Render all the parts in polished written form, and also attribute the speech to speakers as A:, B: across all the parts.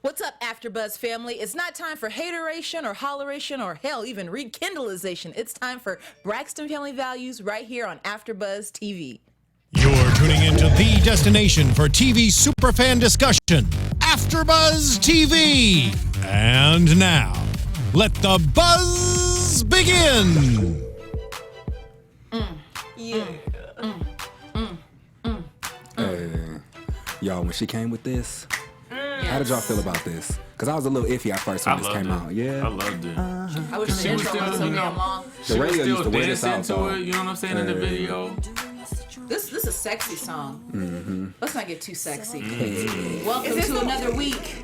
A: What's up, AFTERBUZZ family? It's not time for hateration or holleration or hell, even rekindlerization. It's time for Braxton Family Values right here on AFTERBUZZ TV.
B: You're tuning into the destination for TV superfan discussion, AFTERBUZZ TV. And now, let the buzz begin.
C: Y'all, when she came with this, how did y'all feel about this? Because I was a little iffy at first when this came out. Yeah,
D: I loved it.
A: I wish the intro wasn't so damn long.
C: the radio used to wear this out,
D: to it, you know what I'm saying, in the video.
A: This is a sexy song. Let's not get too sexy. Welcome to another week.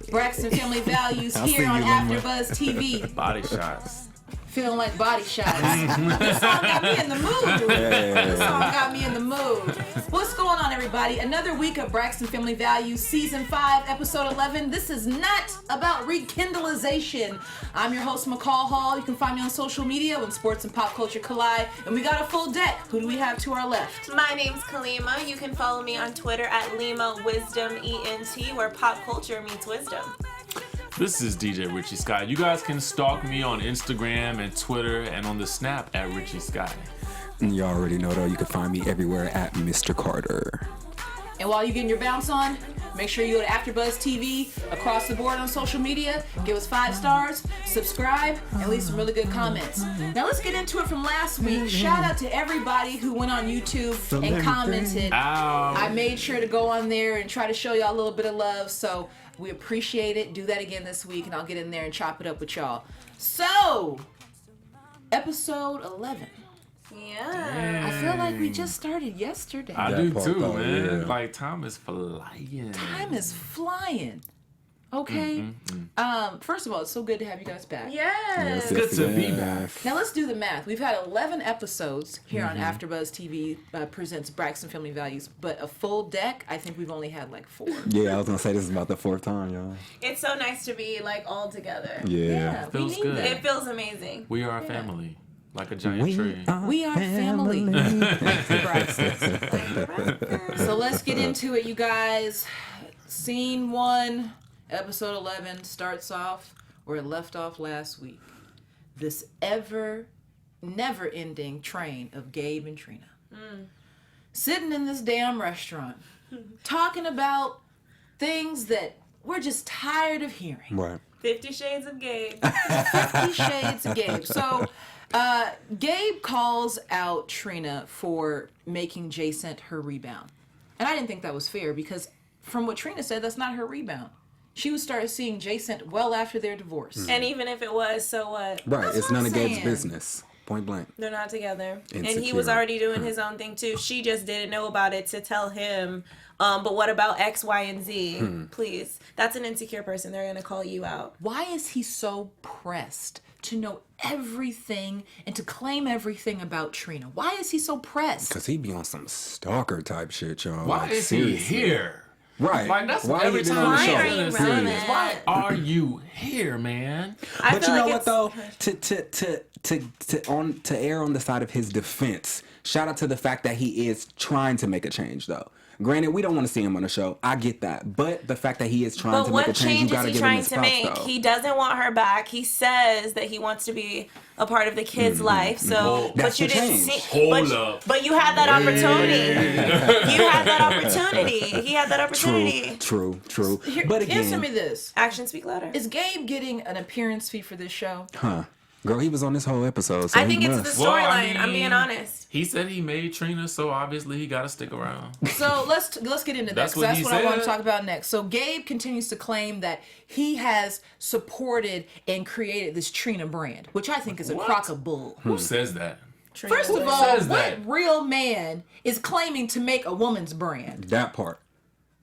A: Braxton Family Values here on AFTERBUZZ TV.
D: Body shots.
A: Feeling like body shots. This song got me in the mood. This song got me in the mood. What's going on, everybody? Another week of Braxton Family Values, Season 5, Episode 11. This is not about rekindlerization. I'm your host, McCall Hall. You can find me on social media when sports and pop culture collide. And we got a full deck. Who do we have to our left?
E: My name's Kalima. You can follow me on Twitter at Lima Wisdom ENT, where pop culture meets wisdom.
D: This is DJ Richie Skye. You guys can stalk me on Instagram and Twitter and on the Snap at Richie Skye.
C: And you already know, though, you can find me everywhere at Mr. Carter.
A: And while you're getting your bounce on, make sure you go to AFTERBUZZ TV across the board on social media. Give us 5 stars, subscribe, and leave some really good comments. Now let's get into it from last week. Shout out to everybody who went on YouTube and commented.
D: Ow.
A: I made sure to go on there and try to show y'all a little bit of love, so we appreciate it. Do that again this week, and I'll get in there and chop it up with y'all. So, episode 11.
E: Yeah.
A: I feel like we just started yesterday.
D: I
C: That
D: do
C: part,
D: too,
C: though,
D: man.
C: yeah.
D: Like, time is flying.
A: Time is flying. Okay. First of all, it's so good to have you guys back.
E: Yes.
D: Good to be back.
A: Now let's do the math. We've had 11 episodes here on AFTERBUZZ TV presents Braxton Family Values, but a full deck, I think we've only had like 4.
C: Yeah, I was gonna say this is about the 4th time, y'all.
E: It's so nice to be like all together.
C: Yeah.
A: we
D: Feels
A: need
D: good.
A: that.
E: It feels amazing.
D: We are a family. Like a giant tree.
A: We are family. Thank you, Braxton. So let's get into it, you guys. Scene 1, episode 11 starts off where it left off last week. This never-ending train of Gabe and Trina. Sitting in this damn restaurant, talking about things that we're just tired of hearing.
C: Right.
E: 50 Shades of Gabe.
A: 50 Shades of Gabe. So, Gabe calls out Trina for making Jason her rebound. And I didn't think that was fair because from what Trina said, that's not her rebound. She would start seeing Jason well after their divorce.
E: And even if it was, so what?
C: Right.
A: That's
C: It's
A: what
C: none
A: I'm
C: of Gabe's
A: saying.
C: business. Point blank.
E: They're not together. And he
C: Insecure.
E: was already doing his own thing too. She just didn't know about it to tell him. But what about X, Y, and Z? Please. That's an insecure person. They're going to call you out.
A: Why is he so pressed to know everything and to claim everything about Trina? Why is he so pressed?
C: Because he be on some stalker type shit, y'all.
D: Why
C: Like,
D: is
C: seriously.
D: he here?
C: Right.
D: Like, that's
C: Why
D: every
C: he been
D: time
C: on the
E: Why
C: show?
E: are you
C: Serious.
E: relevant?
D: Why are you here, man?
E: I
C: But
E: feel
C: you know
E: like
C: what
E: it's-
C: though? To err on the side of his defense, shout out to the fact that he is trying to make a change though. Granted, we don't want to see him on the show. I get that. But the fact that he is trying
E: But
C: to make a
E: what
C: change, you
E: change is
C: gotta
E: he
C: give him
E: trying
C: his
E: to
C: props
E: make?
C: though.
E: He doesn't want her back. He says that he wants to be a part of the kid's life. So, but
C: That's
E: you
C: the
E: didn't
C: change.
E: see.
D: Hold up.
E: But you had that opportunity. You had that opportunity. He had that opportunity.
C: True.
A: Here,
C: But again,
A: answer me this.
E: Actions speak louder.
A: Is Gabe getting an appearance fee for this show?
C: girl, he was on this whole episode, so
E: I think
C: he
E: it's
C: must.
E: the storyline. I'm being honest.
D: He said he made Trina, so obviously he got to stick around.
A: So let's get into that.
D: That's
A: 'Cause
D: what
A: that's
D: he
A: what I want to
D: said.
A: talk about next. So Gabe continues to claim that he has supported and created this Trina brand, which I think is a
D: What?
A: crock of bull.
D: Who says that?
A: First of
D: Who
A: all,
D: says
A: what
D: that?
A: real man is claiming to make a woman's brand?
C: That part.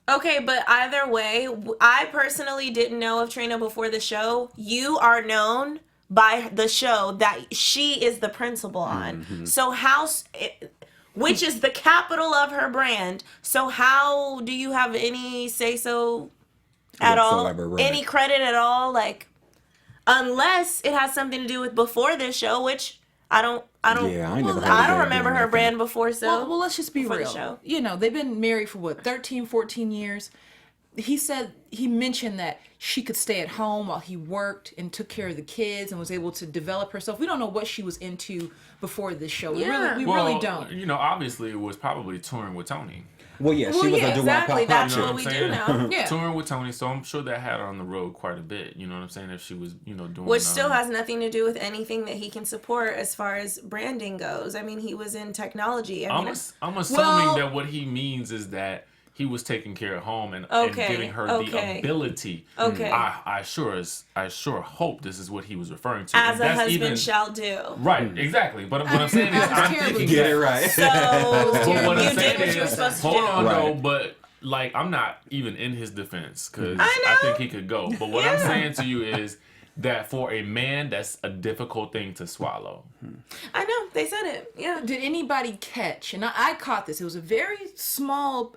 E: Okay, but either way, I personally didn't know of Trina before the show. You are known by the show that she is the principal on.
C: Mm-hmm.
E: So which is the capital of her brand. So how do you have any say-so at all?
C: Whatsoever, right.
E: Any credit at all? Like, unless it has something to do with before this show, which I don't
C: Yeah, I ain't never heard
E: I
C: of
E: don't
C: her
E: remember
C: doing
E: her
C: that.
E: brand before, so
A: Well, let's just be
E: for the
A: real.
E: show.
A: You know, they've been married for what, 13, 14 years. he mentioned that she could stay at home while he worked and took care of the kids and was able to develop herself. We don't know what she was into before this show. We really don't.
D: You know, obviously it was probably touring with Toni.
C: Well, yeah, she was a
E: exactly. That's
D: You know
E: what we do now.
A: Yeah.
D: Touring with Toni, so I'm sure that had her on the road quite a bit. You know what I'm saying? If she was, doing...
E: Which still has nothing to do with anything that he can support as far as branding goes. I mean, he was in technology.
D: I'm assuming that what he means is that he was taking care of home and giving her the ability.
E: Okay.
D: I sure hope this is what he was referring to.
E: As a husband shall do.
D: Right, exactly. But what I'm saying is, I'm thinking
C: get it right.
E: So
D: what I'm
E: you did
D: saying
E: what you were
D: is,
E: supposed to
D: hold
E: do.
D: on,
C: Right.
D: though, but like I'm not even in his defense because
E: I
D: I think
E: know.
D: he could go. But what I'm saying to you is that for a man, that's a difficult thing to swallow.
E: I know. They said it. Yeah.
A: Did anybody catch, and I caught this, it was a very small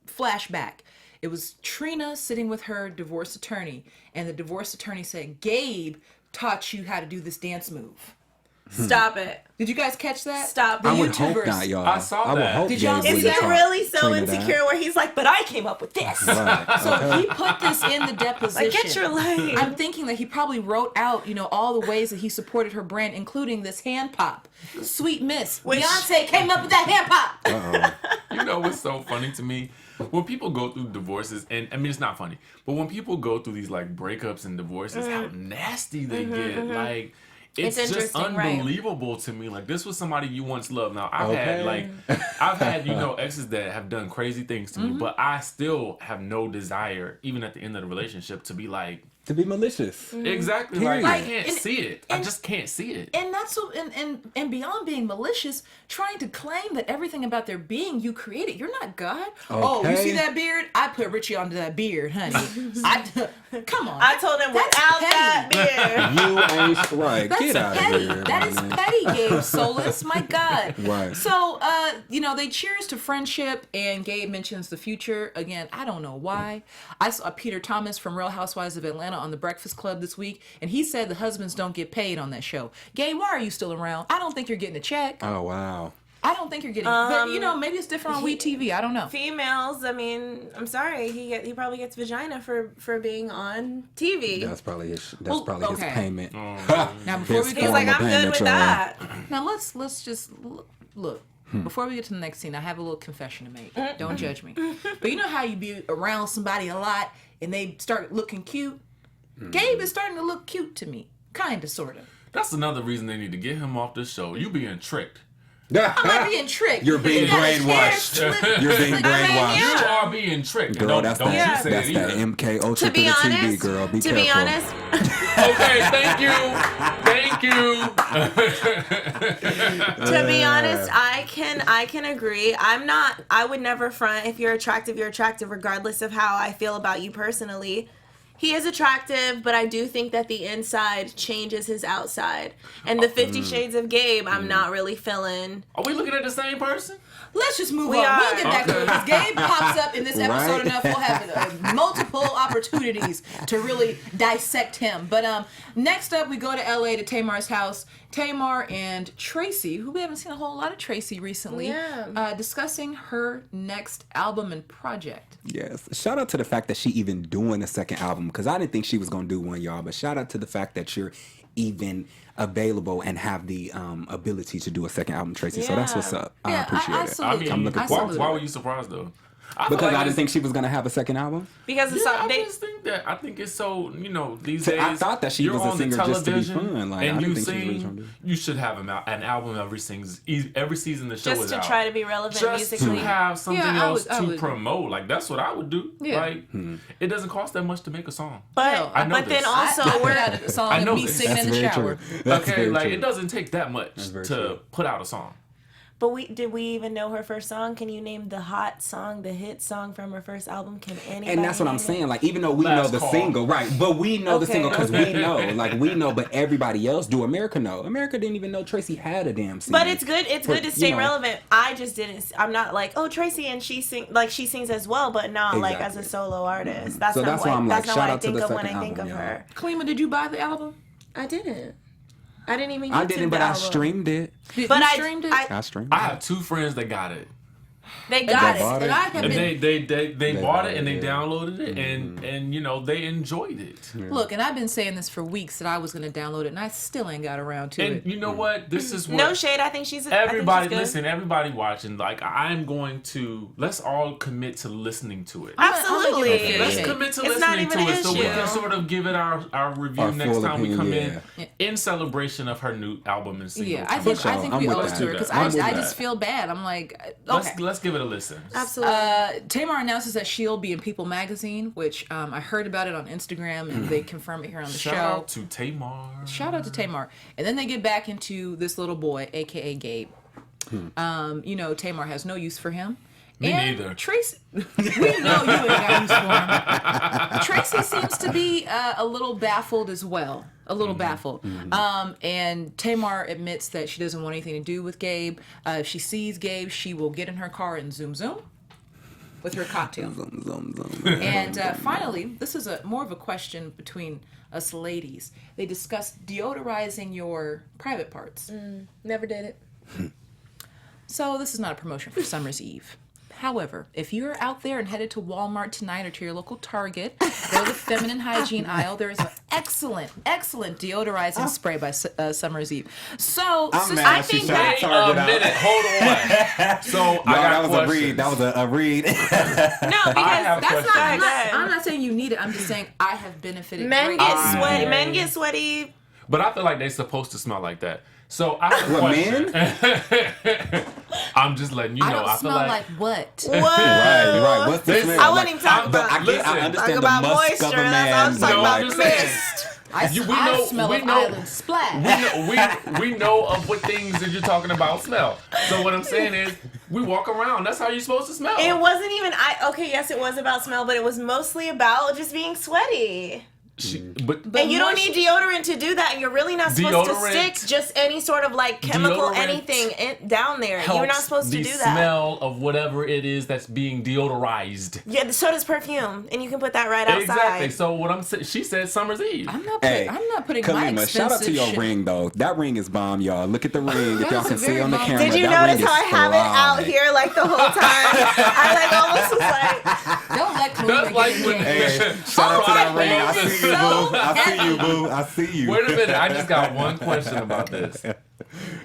A: flashback. It was Trina sitting with her divorce attorney, and the divorce attorney said, Gabe taught you how to do this dance move.
E: Stop it.
A: Did you guys catch that?
E: Stop
A: The
E: it.
C: I would hope
A: YouTubers.
C: not, y'all.
D: I saw
C: I would
D: that.
C: hope
A: Did y'all
C: Gabe
A: see
E: Is
C: would
A: that?
E: it
C: taught
E: really so
C: Trina that.
E: insecure where he's like, but I came up with this?
C: Right.
A: So he put this in the deposition.
E: Like, get your life.
A: I'm thinking that he probably wrote out, all the ways that he supported her brand, including this hand pop. Sweet Miss.
E: Which-
A: Beyonce came up with that hand pop.
D: You know what's so funny to me? When people go through divorces, and I mean it's not funny, but when people go through these like breakups and divorces, how nasty they get. Like it's just
E: interesting, right?
D: unbelievable to me. Like this was somebody you once loved. Now I've had exes that have done crazy things to me, but I still have no desire, even at the end of the relationship, to be like
C: To be malicious.
D: exactly
C: Period.
D: like I can't
A: And-
D: see it. I just can't see it.
A: And that's so, and beyond being malicious, trying to claim that everything about their being you created. You're not God. Oh, you
C: Okay.
A: see that beard? I put Richie onto that beard, honey. Come on.
E: I told him
A: That's
E: without
A: petty.
E: that beard.
C: You ain't right.
A: That's
C: Get out
A: petty.
C: of here.
A: That is
C: man.
A: petty, Gabe Solis. My God.
C: Right.
A: So, they cheers to friendship, and Gabe mentions the future. Again, I don't know why. I saw Peter Thomas from Real Housewives of Atlanta on The Breakfast Club this week, and he said the husbands don't get paid on that show. Gabe, why are you still around? I don't think you're getting a check.
C: Oh, wow.
A: I don't think you're getting, but maybe it's different on WeTV. I don't know.
E: Females, I mean, I'm sorry, he probably gets vagina for being on TV.
C: That's probably his
A: okay.
C: his payment.
A: Now before we
C: His
A: go,
E: He's like,
C: form of
E: I'm good
C: payment,
E: with
C: y'all.
E: that.
A: now let's just look. Before we get to the next scene, I have a little confession to make. Don't judge me. But you know how you be around somebody a lot and they start looking cute? Gabe is starting to look cute to me. Kinda, sorta.
D: That's another reason they need to get him off this show. You being tricked.
A: I'm not being tricked.
C: You're being
A: He got his hair
C: brainwashed.
A: slicked.
C: You're being
A: I mean,
C: brainwashed.
D: You
E: Yeah.
D: are being tricked.
C: Girl,
D: Don't
C: that's
D: you
C: that,
D: say
C: that's
D: it
C: that
D: either.
C: MK Ultra
E: To be
C: the TV,
E: honest,
C: girl. Be
E: to
C: careful.
E: be honest,
D: Okay, thank you.
E: to be honest, I can agree. I would never front. If you're attractive, regardless of how I feel about you personally. He is attractive, but I do think that the inside changes his outside. And the 50 Shades of Gabe, I'm not really feeling.
D: Are we looking at the same person?
A: Let's just move
E: We
A: on.
E: are.
A: We'll get back to it because Gabe pops up in this episode
C: Right.
A: enough. We'll have multiple opportunities to really dissect him. But next up, we go to LA to Tamar's house. Tamar and Traci, who we haven't seen a whole lot of Traci recently, discussing her next album and project.
C: Yes. Shout out to the fact that she even doing a second album, because I didn't think she was going to do one, y'all. But shout out to the fact that you're even available and have the ability to do a second album, Traci. So that's what's up. I appreciate it.
D: I mean,
C: I'm looking
D: why,
C: forward to
D: why
C: it.
D: were you surprised though?
C: Because I didn't think she was going to have a second album.
E: Because the
D: Yeah,
E: song,
D: I just think that. I think it's so, these
C: So
D: days.
C: I thought that she
D: you're
C: was a
D: on the
C: singer just to be
D: television
C: fun. Like, I
D: and
C: didn't
D: you
C: think she was really trying to
D: sing.
C: do-
D: You should have an album every season the show
E: just
D: is
E: to
D: out.
E: try to be relevant
D: Just
E: musically.
D: to have something
A: Yeah, I
D: else
A: would- I
D: to
A: would.
D: promote. Like that's what I would do.
A: Yeah.
D: Like it doesn't cost that much to make a song.
E: But
D: I know
E: but then
D: this.
E: also
A: I
E: we're
A: put out a song
D: I know
A: of me
D: this.
A: singing
C: That's
A: in the
C: very
A: shower.
C: true. That's
D: Okay,
C: very
D: like
C: true.
D: it doesn't take that much
C: very
D: to
C: true.
D: put out a song.
E: But did we even know her first song? Can you name the hot song, the hit song from her first album? Can anybody?
C: And that's what I'm
E: name it?
C: saying. Like, even though we
D: Last
C: know the
D: call.
C: single, right? But we know the
E: Okay,
C: single because
E: okay.
C: we know. Like, we know, but everybody else do. America know. America didn't even know Traci had a damn single.
E: But it's good. It's good to
C: you
E: stay
C: know.
E: relevant. I just didn't. I'm not like, oh, Traci and she sings as well, but not like as a
C: Exactly.
E: solo artist. That's
C: So
E: not
C: that's
E: what
C: why I'm like,
E: that's not
C: shout
E: what I
C: out to
E: think
C: the
E: of when I
C: second
E: think of
C: album,
E: her.
A: Kalima, did you buy the album?
E: I didn't. I didn't even.
C: I
E: YouTube
C: didn't,
E: the
C: but I
E: album.
C: streamed it.
A: Did
E: But
A: you
E: I
A: streamed it?
C: I streamed
D: I
C: it.
D: have two friends that got it.
E: They got it.
C: bought it.
A: And I have
D: And
A: been,
D: they bought it and they
C: yeah.
D: downloaded it and you know they enjoyed it.
A: look, and I've been saying this for weeks that I was going to download it, and I still ain't got around to
D: And
A: it.
D: you know what? This is what
E: No shade. I think she's
D: everybody
E: good.
D: listen. Everybody watching. Like I'm going to let's all commit to listening to it.
E: Absolutely.
A: I'm gonna give it a
D: Let's
A: fair
D: commit to
E: It's not
D: listening
E: even
D: to
E: an
D: it so we
E: issue.
D: can sort of give it our review
C: Our
D: next
C: full
D: time we come
C: opinion,
D: in celebration of her new album and single.
A: Yeah, I think
C: I'm
A: we
C: with
A: owe it
C: that.
A: to her because
C: I'm with
A: I
C: that.
A: just feel bad. I'm like, okay.
D: Let's give it a listen.
E: Absolutely.
A: Tamar announces that she'll be in People magazine, which I heard about it on Instagram, and they confirm it here on the
D: Shout
A: show.
D: out to Tamar.
A: Shout out to Tamar. And then they get back into this little boy, aka Gabe. You know, Tamar has no use for him.
D: Me
A: and
D: neither.
A: Tracy, we know you ain't got use for him. Tracy seems to be a little baffled as well. A little baffled. And Tamar admits that she doesn't want anything to do with Gabe. If she sees Gabe, she will get in her car and zoom with her cocktail. And finally, this is more of a question between us ladies. They discussed deodorizing your private parts.
E: Never did it.
A: So this is not a promotion for Summer's Eve. However, if you're out there and headed to Walmart tonight or to your local Target, go to the feminine hygiene aisle. There is an excellent deodorizing spray by Summer's Eve. So,
C: I'm
A: sister,
C: mad
A: I
C: she
A: think
C: shouted
A: that...
C: Target
D: A
C: out.
D: minute, hold on. So I got
C: that was
D: questions.
C: a read. That was a read.
E: No,
D: have
E: because
A: That's not,
D: questions.
A: I'm not saying you need it. I'm just saying I have benefited
E: men
A: greatly.
E: get sweaty. Men get sweaty.
D: But I feel like they're supposed to smell like that. So I have a
C: What,
D: question. I'm just letting you know.
A: I don't
D: feel
A: smell like what?
E: Whoa.
C: right. What's the smell?
E: I wouldn't even talk
C: but
E: about.
C: I
D: Listen.
C: understand
E: Talk
C: the
E: about
C: musk
E: moisture.
C: of a
E: That's what I was
C: man.
E: talking
D: No, I'm
E: about.
D: just saying.
E: Mist.
A: I smell of Island Splash.
D: We know of what things that you're talking about smell. So what I'm saying is, we walk around. That's how you're supposed to smell.
E: It wasn't even. Okay, yes, it was about smell, but it was mostly about just being sweaty.
D: But
E: And you don't need deodorant to do that, and you're really not supposed to
D: Deodorant-
E: stick just any sort of like chemical
D: Deodorant
E: anything down there.
D: helps
E: You're not supposed to
D: the
E: do that.
D: smell of whatever it is that's being deodorized.
E: Yeah, so does perfume, and you can put that right outside.
D: Exactly. So what I'm saying, she said Summer's Eve.
A: I'm not
C: Hey,
A: putting my
C: Kalima,
A: expensive
C: shout out to your
A: shit.
C: ring though. That ring is bomb, y'all. Look at the ring. If y'all
A: That
C: can
A: is a
C: see
A: very
C: on the
A: bomb
C: camera,
E: Did you
C: that
E: notice
C: ring
E: how I
C: is
E: have it out
C: fly.
E: here like the whole time? I like almost was like,
A: Don't let Kalima
D: That's like
A: get in
D: when-
A: there.
C: Hey, shout out to that ring. I
A: man,
C: see you,
A: so
C: boo. I see you, boo. I see you.
D: Wait a minute, I just got one question about this.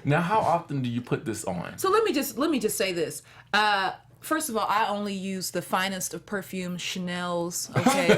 D: Now, how often do you put this on?
A: So let me just say this. First of all, I only use the finest of perfumes, Chanel's, okay,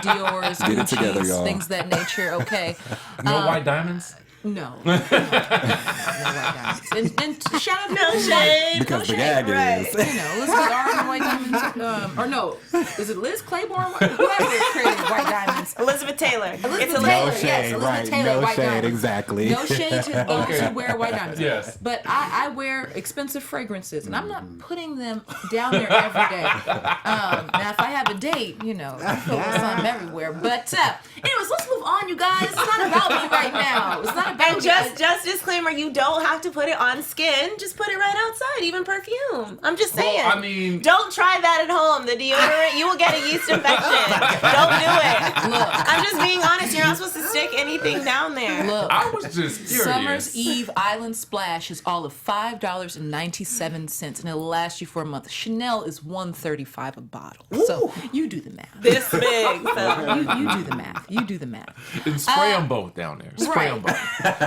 A: Dior's,
C: Get it together,
A: Gucci's,
C: y'all.
A: things of that nature, okay.
D: No white diamonds?
A: No white diamonds. And shout out to
E: no shade.
C: Because
A: no
C: the
A: shade,
C: gag
E: right.
C: is.
A: you know, Elizabeth Arden white diamonds, or no, is it Liz Claiborne? Whoever created white diamonds.
E: Elizabeth Taylor.
A: Elizabeth
E: It's
A: Taylor,
C: No
E: Elizabeth.
C: shade,
A: yes, Elizabeth
C: right.
A: Taylor,
C: No
A: white
C: shade,
A: diamonds.
C: exactly.
A: No shade to those
D: Okay.
A: who wear white diamonds.
D: Yes.
A: But I wear expensive fragrances, and I'm not putting them down there every day. Now, if I have a date, you know, I put some everywhere. But anyways, let's move on, you guys. It's not about me right now. It's not about
E: And just disclaimer, you don't have to put it on skin. Just put it right outside, even perfume. I'm just saying.
D: Well, I mean-
E: don't try that at home. The deodorant, you will get a yeast infection. Don't do it.
A: Look.
E: I'm just being honest. You're not supposed to stick anything down there.
A: Look.
D: I was just curious.
A: Summer's Eve Island Splash is all of $5.97, and it'll last you for a month. Chanel is $135 a bottle. So you do the math.
E: This big. So
A: You do the math. You do the math.
D: And spray them both down there. Spray them both.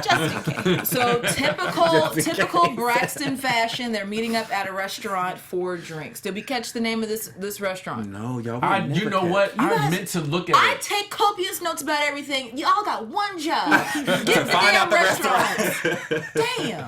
E: just in case.
A: So typical Braxton fashion. They're meeting up at a restaurant for drinks. Did we catch the name of this restaurant?
C: No, y'all.
D: You know what? I
A: guys-
D: meant to look at
A: I
D: it.
A: take copious notes about everything. Y'all got one job. Get the
C: find
A: damn
C: out the
A: restaurant. Damn.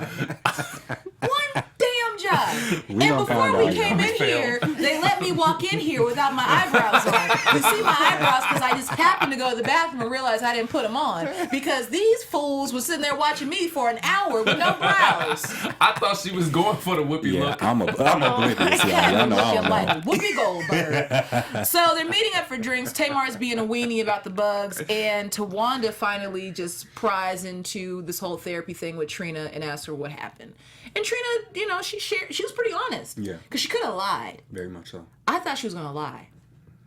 A: One damn job.
C: We
A: And
C: gonna
A: before
C: find
A: we
C: out,
A: came
C: y'all.
A: in here, they let me walk in here without my eyebrows on. You see my eyebrows because I just happened to go to the bathroom and realize I didn't put them on because these fools were sitting there watching me for an hour with no brows.
D: I thought she was going for the whippy
C: Yeah,
D: look.
C: I'm oblivious, y'all. Y'all know I
A: Looking
C: don't know.
A: like Whoopi Goldberg. So they're meeting up for drinks. Tamar's being a weenie about the bugs, and Towanda finally just pries into this whole therapy thing with Trina and asks her what happened. And Trina, you know, she was pretty honest.
C: Yeah.
A: Because she could have lied.
C: Very much so.
A: I thought she was gonna lie,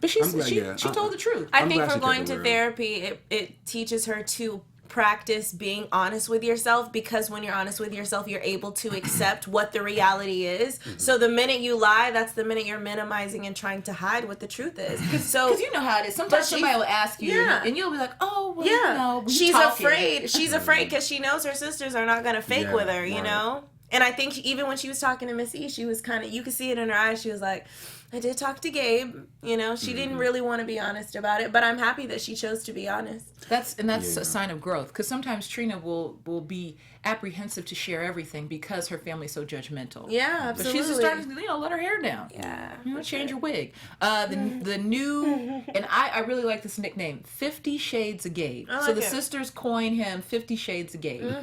A: but she
C: I'm glad- yeah,
A: told the truth.
E: I
C: I'm
E: think
C: glad
E: for
C: she
E: going
C: kept it
E: to
C: real.
E: therapy, it teaches her to practice being honest with yourself, because when you're honest with yourself, you're able to accept what the reality is. So the minute you lie, that's the minute you're minimizing and trying to hide what the truth is. So
A: because you know how it is. Sometimes somebody will ask you, and you'll be like, "Oh, well, you know,
E: she's afraid. She's afraid because she knows her sisters are not gonna fake with her, you know." And I think even when she was talking to Missy, she was kind of, you could see it in her eyes. She was like, I did talk to Gabe. You know, she didn't really want to be honest about it, but I'm happy that she chose to be honest.
A: That's a sign of growth, because sometimes Trina will be apprehensive to share everything because her family's so judgmental.
E: Yeah, absolutely.
A: But she's just starting to, let her hair down.
E: Yeah.
A: Change your wig. The new, and I really like this nickname, 50 Shades of Gabe. So the sisters coin him 50 Shades of Gabe.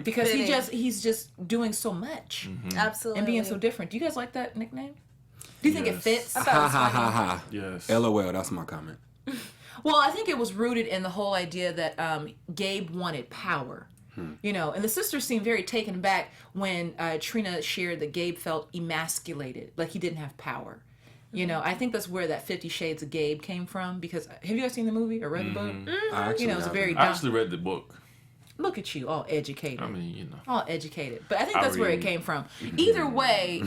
A: Because he's just doing so much.
E: Absolutely.
A: And being so different. Do you guys like that nickname? Do you think it fits?
C: Ha ha ha ha.
D: Yes.
C: LOL, that's my comment.
A: Well, I think it was rooted in the whole idea that Gabe wanted power. And the sisters seemed very taken aback when Trina shared that Gabe felt emasculated, like he didn't have power. I think that's where that 50 Shades of Gabe came from, because have you guys seen the movie or read the book? It's a very
D: I actually read the book.
A: Look at you, all educated.
D: I mean,
A: all educated. But I think that's where it came from. Either way,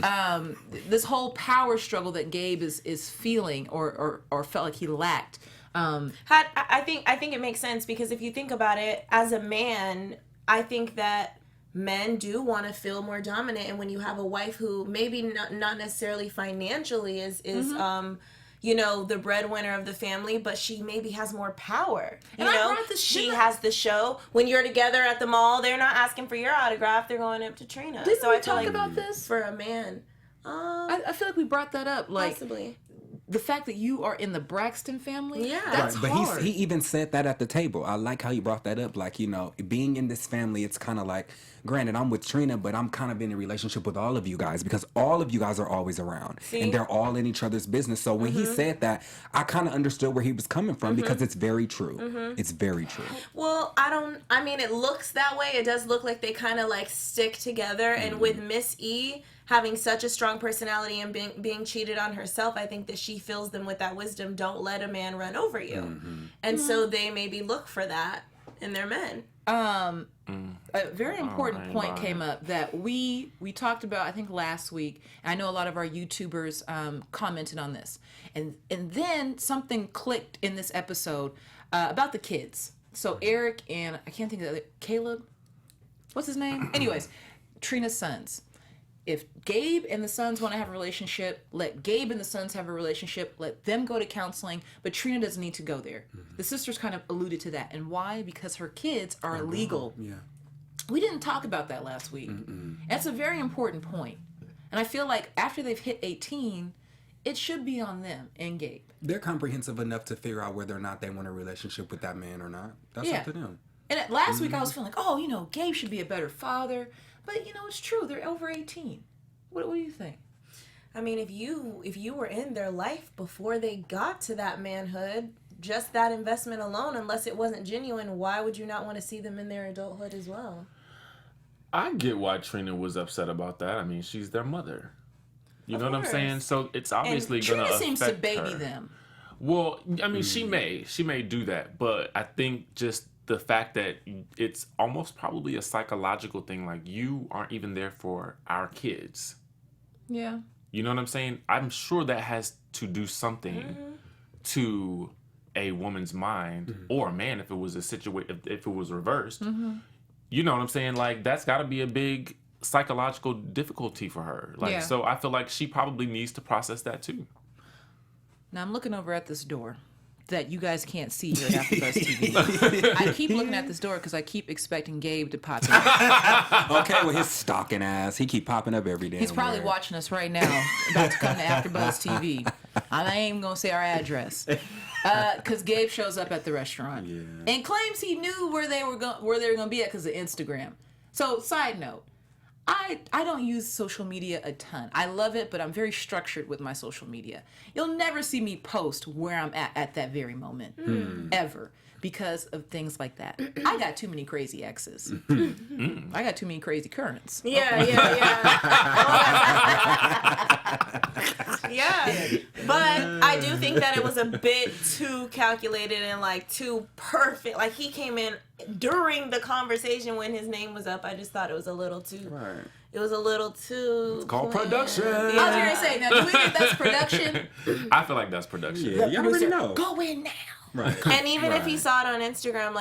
A: this whole power struggle that Gabe is feeling or felt like he lacked.
E: I think it makes sense, because if you think about it, as a man, I think that men do want to feel more dominant, and when you have a wife who maybe not necessarily financially is the breadwinner of the family, but she maybe has more power. She has the show. When you're together at the mall, they're not asking for your autograph; they're going up to Trina.
A: Didn't we talk about this
E: for a man?
A: I feel like we brought that up, like
E: possibly.
A: The fact that you are in the Braxton family,
E: that's
C: hard.
A: But
C: he even said that at the table. I like how you brought that up. Like, being in this family, it's kind of like, granted, I'm with Trina, but I'm kind of in a relationship with all of you guys, because all of you guys are always around. See? And they're all in each other's business. So when he said that, I kind of understood where he was coming from, because it's very true. It's very true.
E: Well, it looks that way. It does look like they kind of like stick together. And with Miss E having such a strong personality and being cheated on herself, I think that she fills them with that wisdom. Don't let a man run over you. And so they maybe look for that in their men.
A: A very important point came up that we talked about, I think, last week. I know a lot of our YouTubers commented on this. And then something clicked in this episode about the kids. So Eric and, I can't think of it, Caleb? What's his name? Anyways, Trina's sons. If Gabe and the sons want to have a relationship, let Gabe and the sons have a relationship. Let them go to counseling, but Trina doesn't need to go there. The sisters kind of alluded to that. And why? Because her kids are illegal.
C: Yeah.
A: We didn't talk about that last week. That's a very important point. And I feel like after they've hit 18, it should be on them and Gabe.
C: They're comprehensive enough to figure out whether or not they want a relationship with that man or not. That's up to them.
A: And last week I was feeling like, Gabe should be a better father. But, it's true. They're over 18. What do you think?
E: I mean, if you were in their life before they got to that manhood, just that investment alone, unless it wasn't genuine, why would you not want to see them in their adulthood as well?
D: I get why Trina was upset about that. I mean, she's their mother. You know what I'm saying? So it's obviously going to affect her.
A: Trina seems to baby them.
D: Well, I mean, she may do that, but I think just the fact that it's almost probably a psychological thing, like you aren't even there for our kids.
A: Yeah.
D: You know what I'm saying? I'm sure that has to do something to a woman's mind, or a man if it was if it was reversed. You know what I'm saying? Like, that's got to be a big psychological difficulty for her. Like, so I feel like she probably needs to process that too.
A: Now I'm looking over at this door that you guys can't see here at AfterBuzz TV. I keep looking at this door because I keep expecting Gabe to pop in.
C: Okay, well, his stalking ass, he keep popping up every day.
A: He's probably watching us right now, about to come to AfterBuzz TV. I ain't even gonna say our address, because Gabe shows up at the restaurant and claims he knew where they were gonna be at because of Instagram. So, side note. I don't use social media a ton. I love it, but I'm very structured with my social media. You'll never see me post where I'm at that very moment, ever, because of things like that. I got too many crazy exes. I got too many crazy currents.
E: Yeah. Yeah. But I I do think that it was a bit too calculated and like too perfect. Like he came in during the conversation when his name was up. I just thought it was a little too.
C: Right.
E: It was a little too.
D: It's called
E: planned.
D: production.
E: Yeah.
A: I was going to say, now, do we think that's production?
D: I feel like that's production.
C: Yeah, you already know.
A: Go in now.
C: Right.
E: And even if he saw it on Instagram,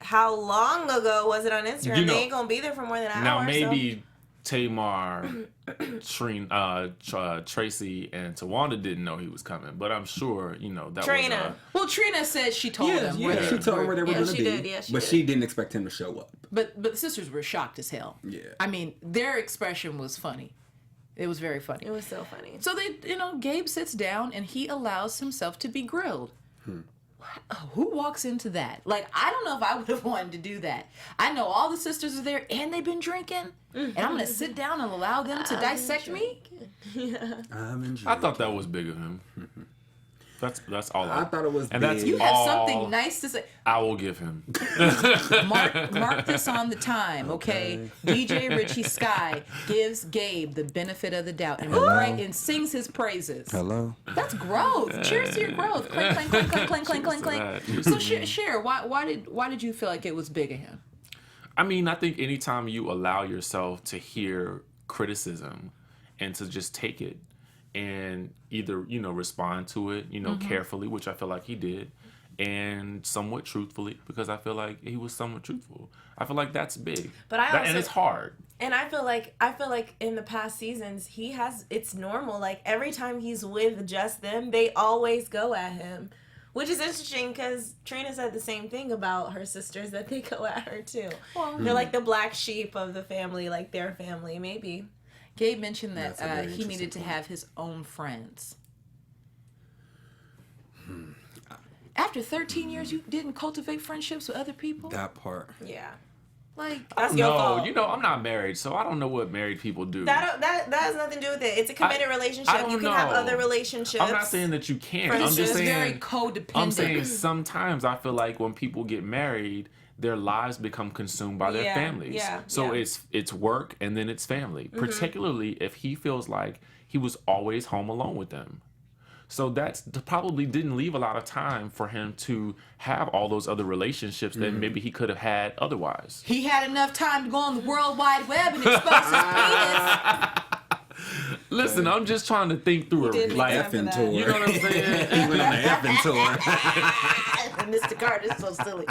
E: how long ago was it on Instagram?
D: You know,
E: they ain't gonna be there for more than an
D: Now
E: hour.
D: maybe Tamar, Trina, Traci, and Towanda didn't know he was coming, but I'm sure that
E: Trina.
A: Well, Trina said she told them.
C: Yeah, she told them where they were
E: Yeah,
C: going to
E: she
C: be.
E: did. Yeah, she
C: but
E: did.
C: she didn't expect him to show up.
A: But the sisters were shocked as hell.
C: Yeah.
A: I mean, their expression was funny. It was very funny.
E: It was so funny.
A: So Gabe sits down and he allows himself to be grilled. Who walks into that? Like, I don't know if I would have wanted to do that. I know all the sisters are there and they've been drinking, and I'm going to sit down and allow them to dissect me?
D: I thought that was big of him. That's all.
C: I thought it was
D: and
C: big.
D: that's
A: You have
D: all
A: something nice to say.
D: I will give him.
A: Mark this on the time, okay? DJ Richie Skye gives Gabe the benefit of the doubt and sings his praises.
C: Hello?
A: That's growth. Cheers to your growth. Clink, clink, clink, clink, clink, clink, clink, clink.
D: Cheers
A: So
D: to that.
A: share. Why did you feel like it was big of him?
D: I mean, I think anytime you allow yourself to hear criticism and to just take it and either, respond to it, carefully, which I feel like he did, and somewhat truthfully, because I feel like he was somewhat truthful. I feel like that's big.
E: But
D: and it's hard.
E: And I feel like in the past seasons it's normal. Like every time he's with just them, they always go at him. Which is interesting because Trina said the same thing about her sisters, that they go at her too. Well, they're like the black sheep of the family, like their family, maybe.
A: Gabe mentioned that
C: That's a very
A: he needed to
C: interesting
A: have his own friends. After 13 years, you didn't cultivate friendships with other people?
C: That part.
E: Yeah.
A: Like,
E: That's your fault.
D: I'm not married, so I don't know what married people do.
E: That has nothing to do with it. It's a committed relationship.
D: I don't
E: You can have
D: know.
E: other relationships.
D: I'm not saying that you can't. I'm
A: it's
D: just saying
A: very codependent.
D: I'm saying sometimes I feel like when people get married, their lives become consumed by their
E: Yeah,
D: families.
E: yeah,
D: So
E: yeah.
D: it's work and then it's family. Particularly if he feels like he was always home alone with them. So that probably didn't leave a lot of time for him to have all those other relationships that maybe he could have had otherwise.
A: He had enough time to go on the World Wide Web and expose his penis.
D: Listen, I'm just trying to think through
E: did
D: it.
E: make
D: Like,
E: time for
C: Effing
E: that.
C: tour.
D: you know what I'm saying?
C: He went on the effing tour.
A: Mr. Carter's so silly.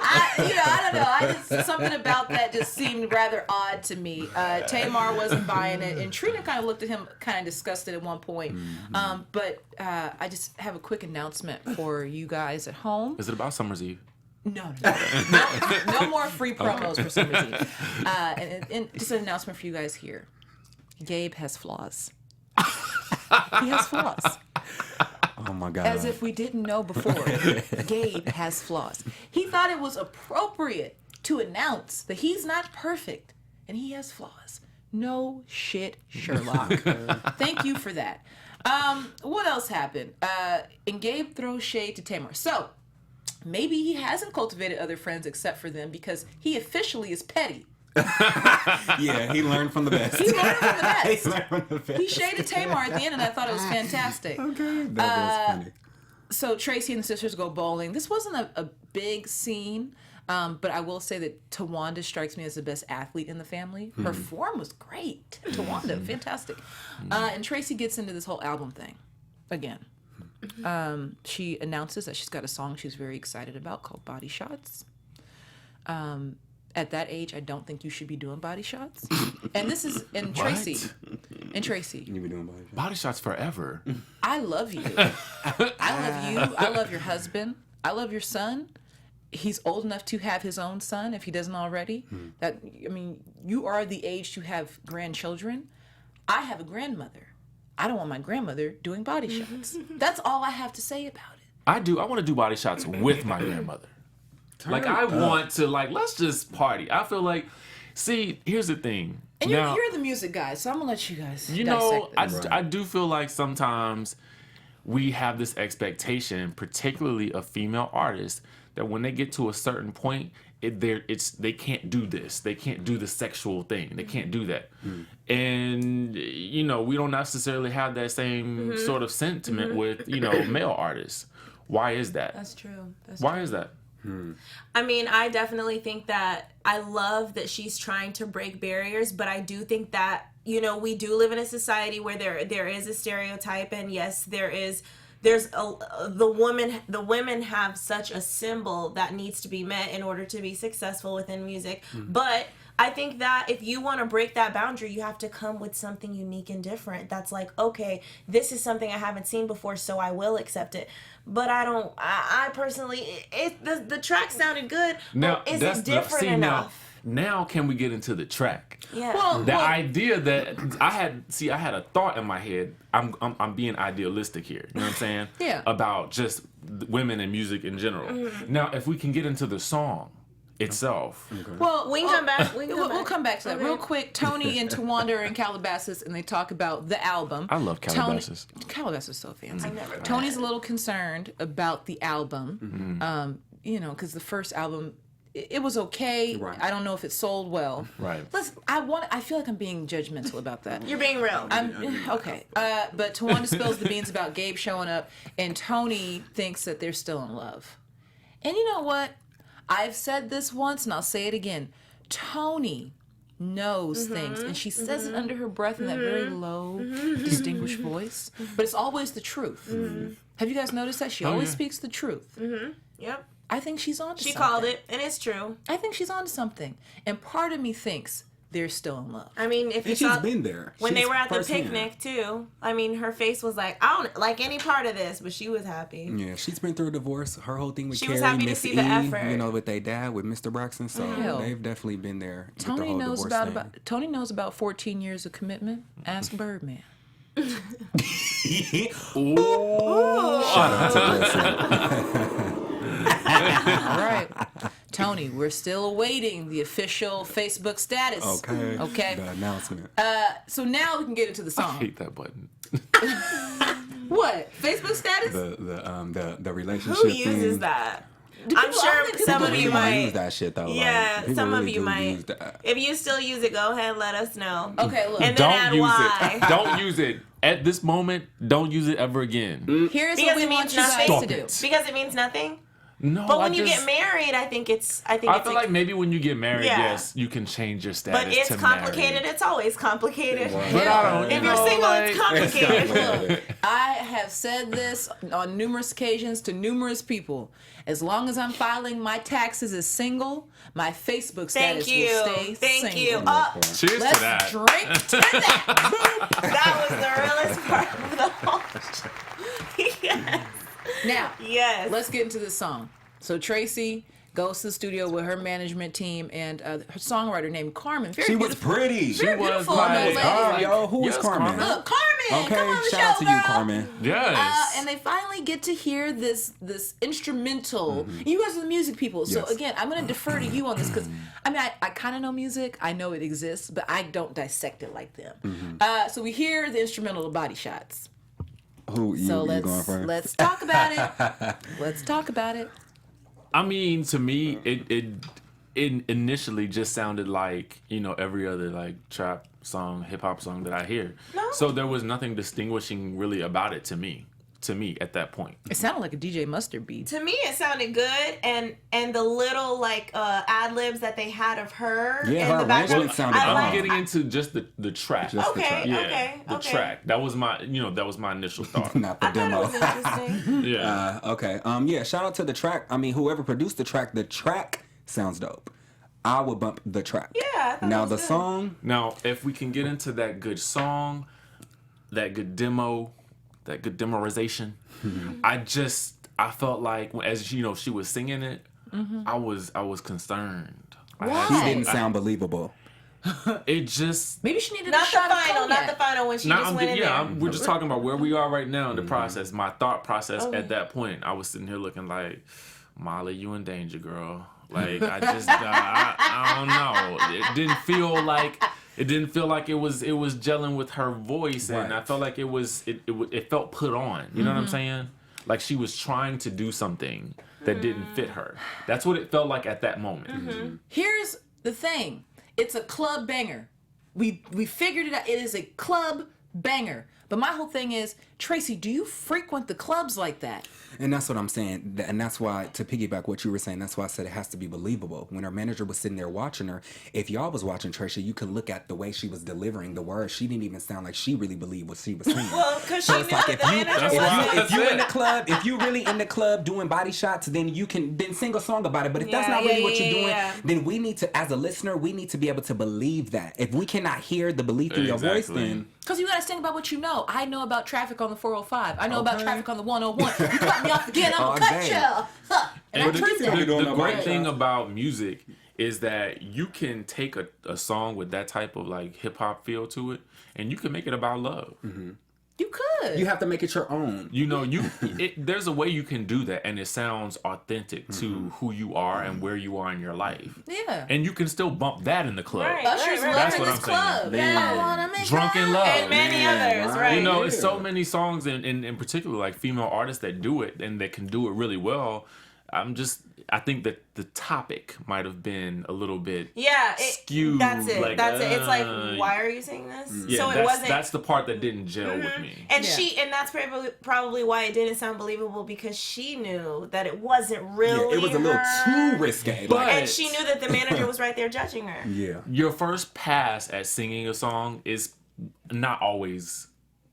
A: I don't know. Something about that just seemed rather odd to me. Tamar wasn't buying it, and Trina kind of looked at him kind of disgusted at one point. But I just have a quick announcement for you guys at home.
D: Is it about Summer's Eve?
A: No more free promos for Summer's Eve. And just an announcement for you guys here. Gabe has flaws. He has flaws.
C: Oh my God.
A: As if we didn't know before. Gabe has flaws. He thought it was appropriate to announce that he's not perfect and he has flaws. No shit, Sherlock. Thank you for that. What else happened? And Gabe throws shade to Tamar. So maybe he hasn't cultivated other friends except for them because he officially is petty.
C: Yeah, he learned from the best.
A: He learned from the best.
C: He learned from the best.
A: He shaded Tamar at the end, and I thought it was fantastic.
C: Okay, that was funny.
A: So Traci and the sisters go bowling. This wasn't a big scene, but I will say that Towanda strikes me as the best athlete in the family. Her form was great. Towanda, fantastic. And Traci gets into this whole album thing again. She announces that she's got a song she's very excited about called Body Shots. At that age, I don't think you should be doing body shots. And this is, and Traci,
C: You be doing body shots?
D: Body shots forever.
A: I love you. I love you. I love your husband. I love your son. He's old enough to have his own son if he doesn't already. You are the age to have grandchildren. I have a grandmother. I don't want my grandmother doing body shots. That's all I have to say about it.
D: I want to do body shots with my grandmother. I want to, let's just party. I feel like, see, here's the thing.
A: And
D: now,
A: you're the music guy, so I'm going to let you guys
D: I, I do feel like sometimes we have this expectation, particularly of female artists, that when they get to a certain point, they can't do this. They can't do the sexual thing. They can't do that. And you know, we don't necessarily have that same sort of sentiment with, you know, male artists. Why is that?
A: That's true.
D: Why is that?
E: I mean, I definitely think that I love that she's trying to break barriers, but I do think that, you know, we do live in a society where there is a stereotype, and yes, the women have such a symbol that needs to be met in order to be successful within music. But I think that if you want to break that boundary, you have to come with something unique and different. That's like, okay, this is something I haven't seen before, so I will accept it. But I personally, the track sounded good.
D: Now,
E: but is it different enough?
D: Now can we get into the track?
E: Yeah.
D: The idea that I had a thought in my head. I'm being idealistic here. You know what I'm saying?
A: Yeah.
D: About just women and music in general. Now, if we can get into the song itself.
C: Okay.
A: Well,
E: We can come back.
A: We'll come back to that real quick. Toni and Towanda are in Calabasas, and they talk about the album.
D: I love Calabasas.
A: Calabasas is so fancy.
E: I've never been.
A: Tony's a little concerned about the album. You know, because the first album, it was okay.
C: Right.
A: I don't know if it sold well.
D: Right.
A: I feel like I'm being judgmental about that.
E: You're being real.
A: Okay. But Towanda spills the beans about Gabe showing up, and Toni thinks that they're still in love. And you know what? I've said this once, and I'll say it again. Toni knows things, and she says it under her breath in that very low, distinguished voice. But it's always the truth. Have you guys noticed that? She always speaks the truth.
E: Yep.
A: I think she's on to something.
E: She called it, and it's true.
A: I think she's on to something. And part of me thinks they're still in love.
E: I mean, if you
C: And she's
E: saw
C: been there.
E: when they
C: She's
E: were at the
C: firsthand.
E: picnic too, I mean, her face was like, I don't like any part of this, but she was happy.
C: Yeah, she's been through a divorce. Her whole thing with
E: She
C: Carrie,
E: was happy to
C: Miss
E: see
C: E,
E: the effort.
C: you know, with their dad, with Mr. Braxton. So
A: Hell.
C: they've definitely been there. With the
A: Toni
C: whole
A: knows
C: divorce
A: about
C: thing.
A: Toni knows about 14 years of commitment. Ask Birdman.
C: Shout out to
A: All right, Toni, we're still awaiting the official Facebook status.
C: Okay.
A: Okay.
C: The announcement.
A: So now we can get into the
D: I
A: song.
D: hate that button.
A: What? Facebook status?
C: The relationship
E: Who uses
C: thing.
E: that?
A: Do
E: I'm
A: people- I don't
E: sure
A: think
E: some
A: people
E: of
C: People
E: you
C: really
E: might.
C: use that shit though.
E: Yeah,
C: like, people
E: some of
C: really
E: you
C: do
E: might.
C: use that.
E: If you still use it, go ahead, let us know.
A: Okay, look.
E: And then
D: Don't
E: add
D: use
E: why.
D: it. Don't use it. At this moment, don't use it ever again.
A: Here's
E: Because
A: what we
E: it
A: want
E: means
A: you guys
E: nothing.
A: to do.
D: Stop it.
E: Because it means nothing.
D: No,
E: But when
D: I
E: you
D: just,
E: get married, I think it's.
D: I feel like maybe when you get married,
E: Yeah.
D: yes, you can change your status.
E: But it's
D: to
E: complicated.
D: married.
E: It's always complicated.
D: But I don't.
E: If
D: you
E: you're
D: know,
E: single,
D: like,
E: it's complicated.
A: Look, I have said this on numerous occasions to numerous people. As long as I'm filing my taxes as single, my Facebook status
E: Thank you.
A: will stay
E: Thank
A: single.
E: you.
D: Cheers
A: Let's
D: to that.
A: drink to that.
E: That was the realest part of the whole. Yes.
A: Now,
E: Yes.
A: let's get into this song. So Traci goes to the studio with her management team and her songwriter named Carmen. Very
C: She was
A: beautiful.
C: pretty.
A: Very
D: was
A: beautiful.
D: like,
A: young lady.
C: Oh, yo, who is
D: Yes,
C: Carmen?
D: Carmen.
A: Look, Carmen,
C: Okay,
A: come on the
C: shout
A: show,
C: out to
A: girl.
C: you, Carmen.
D: Yes.
A: And they finally get to hear this instrumental. You guys are the music people, so
C: Yes.
A: again, I'm going to defer to you on this because I mean I kind of know music. I know it exists, but I don't dissect it like them. So we hear the instrumental of Body Shots.
C: Who you,
A: So
C: you going first?
A: let's talk about it. Let's talk about it.
D: I mean, to me, it initially just sounded like, you know, every other like trap song, hip hop song that I hear.
E: No.
D: So there was nothing distinguishing really about it to me at that point.
A: It sounded like a DJ Mustard beat.
E: To me, it sounded good, and the little like ad libs that they had of her
C: Yeah,
E: in
C: her
E: the background.
C: arrangement sounded
E: I
C: fine.
D: I'm
E: like.
D: getting into just the track.
C: Just the
E: Okay,
C: track.
D: Yeah,
E: okay,
D: the
E: okay.
D: track. That was my, that was my initial thought.
C: Not the
E: I thought it
C: demo.
E: was interesting.
D: Yeah.
C: Okay. Yeah. Shout out to the track. I mean, whoever produced the track sounds dope. I would bump the track.
E: Yeah, I thought
C: Now
E: it
C: the
E: was good.
C: song.
D: Now, if we can get into that good song, that good demo, that good demorization, I felt like as you know she was singing it, I was concerned.
A: Why?
C: She didn't sound believable.
D: It just
A: Maybe she needed
E: Not
A: a
E: the
A: shot of
E: final, not
A: cognac.
E: the final when she
D: Now,
E: just went in there.
D: we're just talking about where we are right now in the process. My thought process at that point, I was sitting here looking like, Molly, you in danger, girl. Like I just, I don't know. It didn't feel like it was gelling with her voice, and
C: Right.
D: I felt like it felt put on. You know what I'm saying? like she was trying to do something that didn't fit her. That's what it felt like at that moment.
A: Here's the thing. It's a club banger. We figured it out. It is a club banger. But my whole thing is, Traci, do you frequent the clubs like that?
C: And that's what I'm saying. And that's why, to piggyback what you were saying, that's why I said it has to be believable. When her manager was sitting there watching her, if y'all was watching Traci, you could look at the way she was delivering the words. She didn't even sound like she really believed what she was saying.
E: Well, because she knew
C: like
E: that the manager was
C: if you in the club, if you really in the club doing body shots, then you can sing a song about it. But if that's not really what you're doing, then we need to, as a listener, we need to be able to believe that. If we cannot hear the belief in your voice, then...
A: Because you got to think about what you know. I know about traffic on the 405. I know about traffic on the 101. You cut me off again, I'm going to cut you. And I treat that.
D: The great thing about music is that you can take a song with that type of like hip hop feel to it, and you can make it about love.
A: You could.
C: You have to make it your own.
D: You know, there's a way you can do that, and it sounds authentic to who you are and where you are in your life.
A: Yeah.
D: And you can still bump that in the club.
E: Right.
A: Usher's
D: That's
A: Love in
D: what
A: this
D: I'm
A: club.
D: saying.
A: I wanna make
D: Drunken
A: love.
D: Love.
E: And many others, right?
D: You know, it's so many songs, in particular, like female artists that do it and that can do it really well. I think that the topic might have been a little bit skewed.
E: That's it.
D: Like,
E: It's like, why are you saying this?
D: Yeah,
E: so it wasn't.
D: That's the part that didn't gel with me.
E: And and that's probably why it didn't sound believable, because she knew that it wasn't really.
C: It was a little too risque.
E: And she knew that the manager was right there judging her.
C: Yeah.
D: Your first pass at singing a song is not always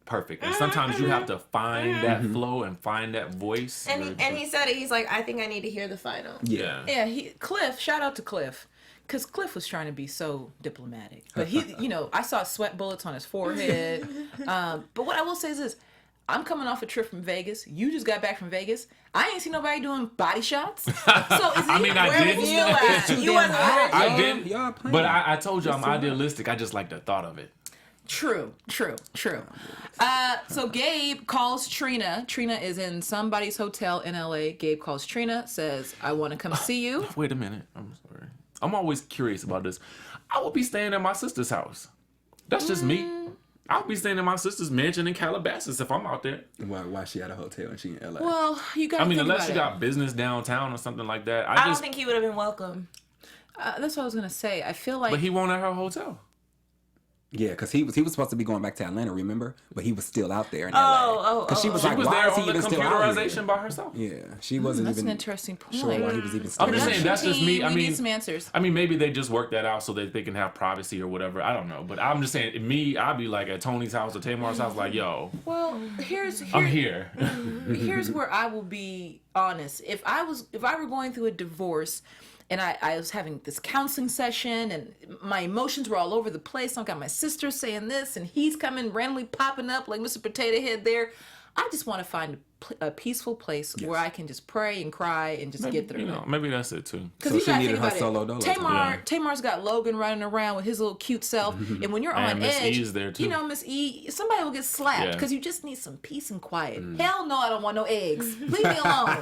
D: perfect, and sometimes you have to find that flow and find that voice.
E: And he said it. He's like, I think I need to hear the final.
D: Yeah.
A: Cliff, shout out to Cliff. Because Cliff was trying to be so diplomatic. But he, I saw sweat bullets on his forehead. But what I will say is this. I'm coming off a trip from Vegas. You just got back from Vegas. I ain't seen nobody doing body shots. So is
D: I mean, I
E: Where
D: did.
E: was you at? You wasn't ready.
D: I did. But I told you I'm idealistic. I just like the thought of it.
A: True. So Gabe calls Trina. Trina is in somebody's hotel in LA. Gabe calls Trina, says, I want to come see you.
D: Wait a minute. I'm sorry. I'm always curious about this. I will be staying at my sister's house. That's just me. I'll be staying in my sister's mansion in Calabasas if I'm out there.
C: Why she at a hotel and she in LA?
A: Well, you got to think
D: unless
A: about
D: she
A: it.
D: got business downtown or something like that.
E: I don't think he would have been welcome.
A: That's what I was going to say. I feel like...
D: But he won't at her hotel.
C: Yeah, because he was supposed to be going back to Atlanta, remember? But he was still out there in LA. Because she was like,
D: was
C: why
D: there
C: is he
D: on the
C: even still out here?
D: computerization by herself.
C: Yeah, she wasn't
A: that's
C: even
A: an interesting point.
C: sure why he was even still
D: I'm just
C: out
D: saying,
C: there.
D: that's just me. I
A: We
D: mean,
A: need some answers.
D: I mean, maybe they just work that out so that they can have privacy or whatever. I don't know. But I'm just saying, I'd be like at Tony's house or Tamar's house, like, yo,
A: Well,
D: I'm here.
A: Here's where I will be honest. If I were going through a divorce and I was having this counseling session and my emotions were all over the place, I've got my sister saying this and he's coming randomly popping up like Mr. Potato Head there, I just want to find a peaceful place where I can just pray and cry and just get through it.
D: Maybe that's it too.
A: Because
C: So
A: you
C: she
A: gotta
C: needed
A: think
C: her
A: about
C: solo
A: it.
C: dolo.
A: Tamar's got Logan running around with his little cute self, and when you're
D: And
A: on
D: Miss
A: edge,
D: E is there, too.
A: Miss E, somebody will get slapped
D: Yeah.
A: because you just need some peace and quiet. Hell no, I don't want no eggs. Leave me alone.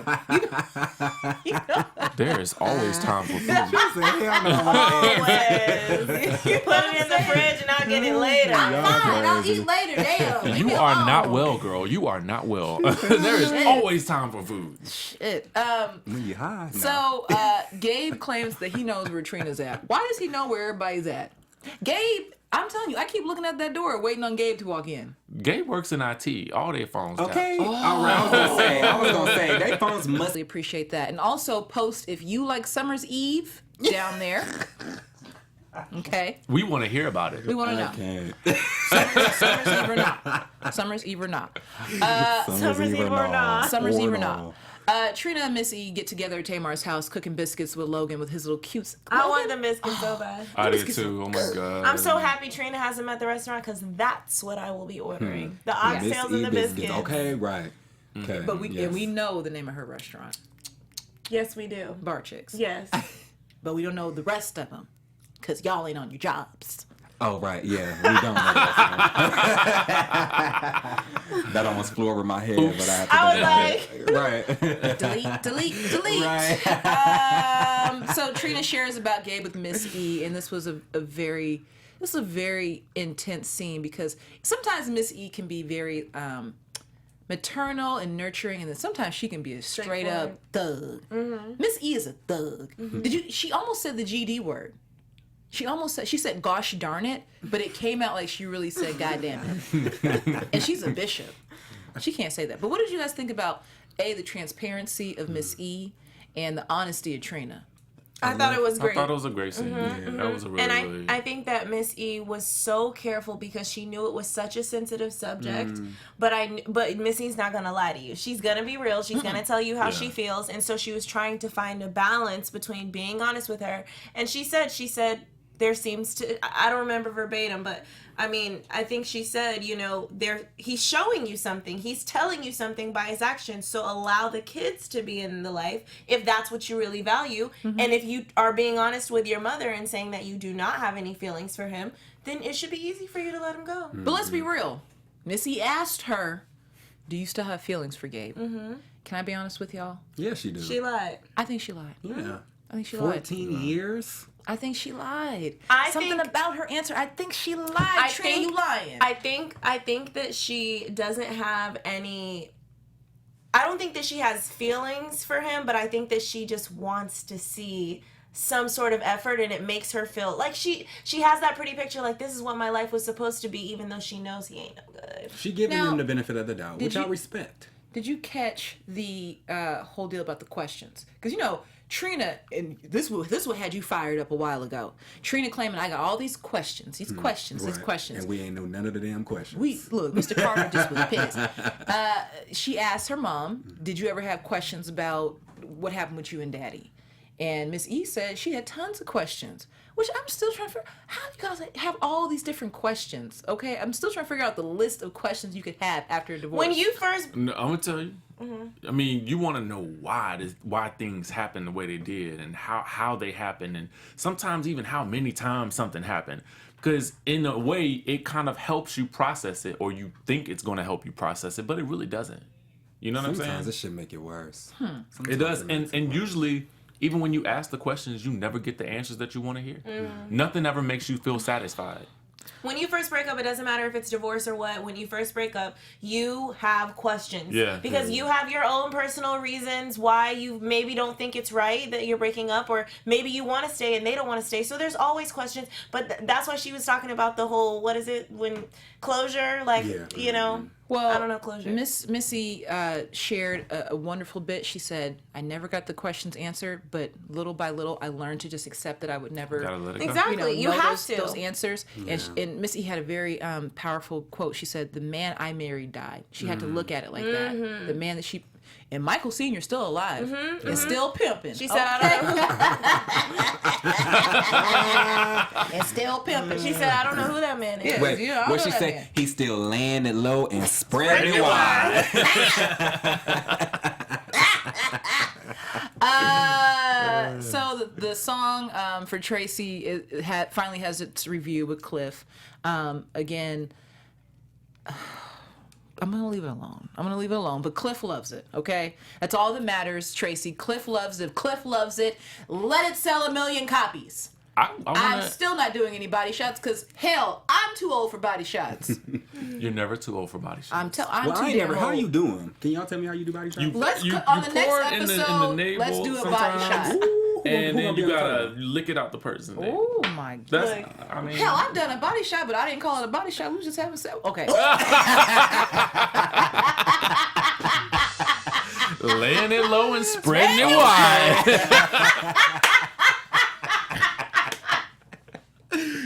A: You know?
D: There is always time for food.
E: Always. You put it in the fridge and I'll get it later.
A: Fine, I'll eat later. Damn. Leave
D: You
A: me
D: are
A: alone.
D: not well, girl. You are not well. There is always time for food.
A: Shit.
C: When you high. No.
A: So Gabe claims that he knows where Trina's at. Why does he know where everybody's at? Gabe, I'm telling you, I keep looking at that door waiting on Gabe to walk in.
D: Gabe works in IT. All their phones
C: Okay.
D: tapped.
C: All right. I was gonna say they phones must.
A: Really appreciate that. And also post if you like Summer's Eve down there. Okay.
D: We want to hear about it.
A: We want to know.
C: Okay.
A: Summer's Eve or not. Summer's Eve or not.
E: Summer's Eve or not.
A: Summer's Eve or not. Trina and Missy get together at Tamar's house cooking biscuits with Logan with his little cute...
E: I want the biscuits so bad.
D: I did too. Oh my god.
E: I'm so happy Trina has them at the restaurant because that's what I will be ordering. The oxtails and the biscuits.
C: Okay, right. Okay.
A: But we know the name of her restaurant.
E: Yes, we do.
A: Bar Chicks.
E: Yes.
A: But we don't know the rest of them because y'all ain't on your jobs.
C: Oh, right. Yeah, we don't know that. That almost flew over my head, but I have to right.
A: Delete.
C: Right.
A: So Trina shares about Gabe with Miss E, and this was a very intense scene because sometimes Miss E can be very maternal and nurturing, and then sometimes she can be a straight up thug. Miss E is a thug. She almost said the GD word. She said gosh darn it, but it came out like she really said god damn it. And she's a bishop. She can't say that. But what did you guys think about the transparency of Miss E and the honesty of Trina?
E: I thought it was great.
D: I thought it was a great scene. That was a really,
E: and I think that Miss E was so careful because she knew it was such a sensitive subject. But Miss E's not gonna lie to you. She's gonna be real. She's gonna tell you how she feels. And so she was trying to find a balance between being honest with her. And she said there seems to, I don't remember verbatim, but I mean, I think she said, he's showing you something. He's telling you something by his actions. So allow the kids to be in the life if that's what you really value. And if you are being honest with your mother and saying that you do not have any feelings for him, then it should be easy for you to let him go.
A: But let's be real. Missy asked her, do you still have feelings for Gabe? Can I be honest with y'all?
C: Yeah, she did.
E: She lied.
A: I think she lied.
C: Yeah.
A: I think she lied.
C: 14 years?
A: I think she lied.
E: Something
A: about her answer. I think she lied. Trina, you lying.
E: I think that she doesn't have any. I don't think that she has feelings for him, but I think that she just wants to see some sort of effort, and it makes her feel like she has that pretty picture, like this is what my life was supposed to be, even though she knows he ain't no good.
C: She giving him the benefit of the doubt, which I respect.
A: Did you catch the whole deal about the questions? Because Trina, and this what had you fired up a while ago. Trina claiming I got all these questions, these questions.
C: And we ain't know none of the damn questions.
A: Look, Mr. Carter just was pissed. She asked her mom, did you ever have questions about what happened with you and Daddy? And Miss E said she had tons of questions, which I'm still trying to figure out. How do you guys have all these different questions? Okay, I'm still trying to figure out the list of questions you could have after a divorce.
E: When you first...
D: No, I'm going to tell you. I mean, you want to know why things happen the way they did and how they happen, and sometimes even how many times something happened. Because in a way, it kind of helps you process it, or you think it's going to help you process it, but it really doesn't. You know what I'm saying?
C: Sometimes it should make it worse.
D: It does, and usually, even when you ask the questions, you never get the answers that you want to hear. Nothing ever makes you feel satisfied.
E: When you first break up, it doesn't matter if it's divorce or what. When you first break up, you have questions.
D: Yeah.
E: Because you have your own personal reasons why you maybe don't think it's right that you're breaking up, or maybe you want to stay and they don't want to stay. So there's always questions. But that's why she was talking about the whole, what is it, when closure, Well, I don't know closure.
A: Missy shared a wonderful bit. She said, I never got the questions answered, but little by little, I learned to just accept that I would never...
D: Gotta let it go.
E: Exactly. You have
A: those answers. Yeah. And Missy had a very powerful quote. She said, the man I married died. She had to look at it like that. The man that she... And Michael Sr. still alive and still pimping.
E: She said, I don't know.
A: And still pimping.
E: She said, I don't know who that man is.
C: Wait, what she say? He's still laying it low and spreading it wide.
A: So the song for Traci finally has its review with Cliff. Again, I'm going to leave it alone. But Cliff loves it, okay? That's all that matters, Traci. Cliff loves it. If Cliff loves it, let it sell 1 million copies. I'm still not doing any body shots because, hell, I'm too old for body shots.
D: You're never too old for body shots.
A: I'm too damn old.
C: How you doing? Can y'all tell me how you do body shots?
A: On the next episode, let's do a body shot.
D: And then you gotta lick it out the person.
A: Oh my god! Hell, I've done a body shot, but I didn't call it a body shot. We was just having sex. Okay.
D: Laying it low and spreading it wide.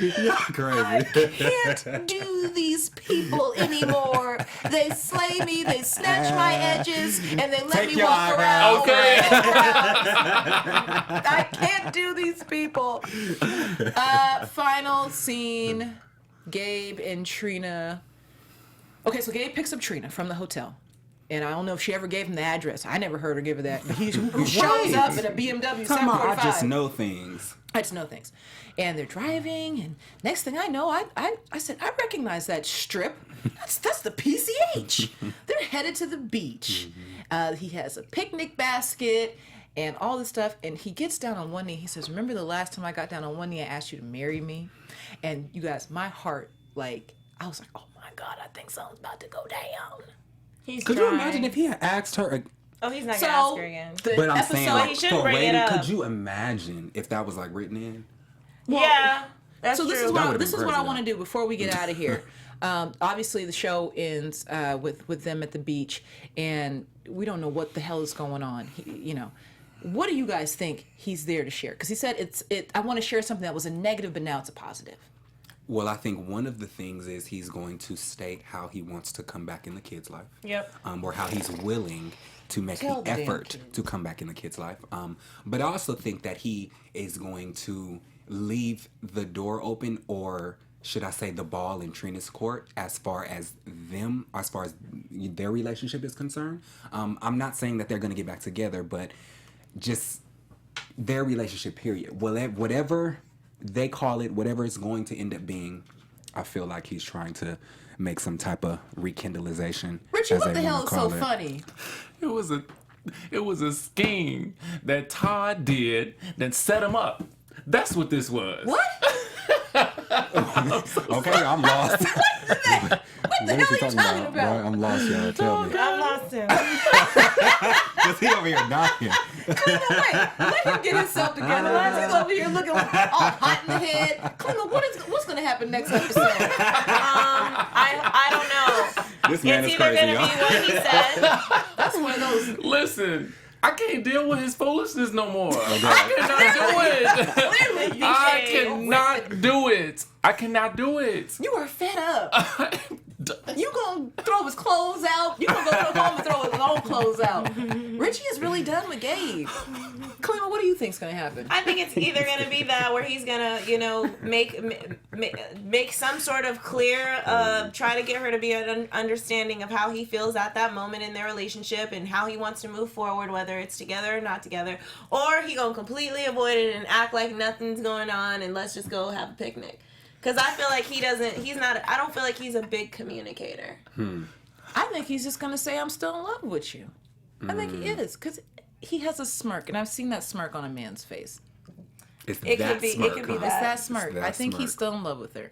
C: You're crazy.
A: I can't do these people anymore. They slay me, they snatch my edges, and they let me walk around.
D: Okay.
A: I can't do these people. Final scene, Gabe and Trina. Okay, so Gabe picks up Trina from the hotel. And I don't know if she ever gave him the address. I never heard her give her that. He shows up in a BMW 745.
C: I just know things.
A: And they're driving, and next thing I know, I said, I recognize that strip. That's the PCH. They're headed to the beach. He has a picnic basket and all this stuff, and he gets down on one knee. He says, remember the last time I got down on one knee, I asked you to marry me? And you guys, my heart, I was like, oh my God, I think something's about to go down.
C: Could you imagine if he had asked her?
E: Oh, he's not gonna ask her again.
C: But I'm saying, like,
E: he should
C: for
E: bring it
C: rating,
E: up.
C: could you imagine if that was like written in?
E: Well, yeah, that's
A: so this
E: true.
A: is what I want to do before we get out of here. Obviously, the show ends with them at the beach, and we don't know what the hell is going on. What do you guys think he's there to share? Because he said I want to share something that was a negative, but now it's a positive.
C: Well, I think one of the things is he's going to state how he wants to come back in the kid's life.
E: Yep.
C: Or how he's willing to make the effort to come back in the kid's life. But I also think that he is going to leave the door open, or should I say the ball in Trina's court as far as their relationship is concerned. I'm not saying that they're going to get back together, but just their relationship, period. Whatever they call it, whatever it's going to end up being, I feel like he's trying to make some type of rekindlerization.
A: Richie, what the hell is so funny?
D: It was a scheme that Todd did that set him up. That's what this was.
A: What?
C: Okay, I'm lost.
A: What the hell are you talking about?
C: Boy, I'm lost, y'all. Tell me.
E: I lost him.
C: Is he over here dying?
A: Wait, let him get himself together. He's over here looking all hot in the head. Kalima, what's going to happen next episode?
E: I don't know.
C: This man
E: It's
C: is
E: either
C: crazy,
E: gonna
C: y'all.
E: be what he said.
A: That's one of those.
D: Listen, I can't deal with his foolishness no more. I cannot do it. I cannot do it. I cannot do it.
A: You are fed up. You gonna throw his clothes out. You gonna go home and throw his own clothes out. Richie is really done with Gabe. Kalima, what do you think's gonna happen?
E: I think it's either gonna be that where he's gonna, make some sort of clear, try to get her to be an understanding of how he feels at that moment in their relationship and how he wants to move forward, whether it's together or not together, or he gonna completely avoid it and act like nothing's going on and let's just go have a picnic. Because I feel like I don't feel like he's a big communicator.
A: I think he's just gonna say, I'm still in love with you. I think he is, because he has a smirk, and I've seen that smirk on a man's face.
E: It could be that.
A: It's that smirk.
C: That
A: I think
C: smirk.
A: he's still in love with her.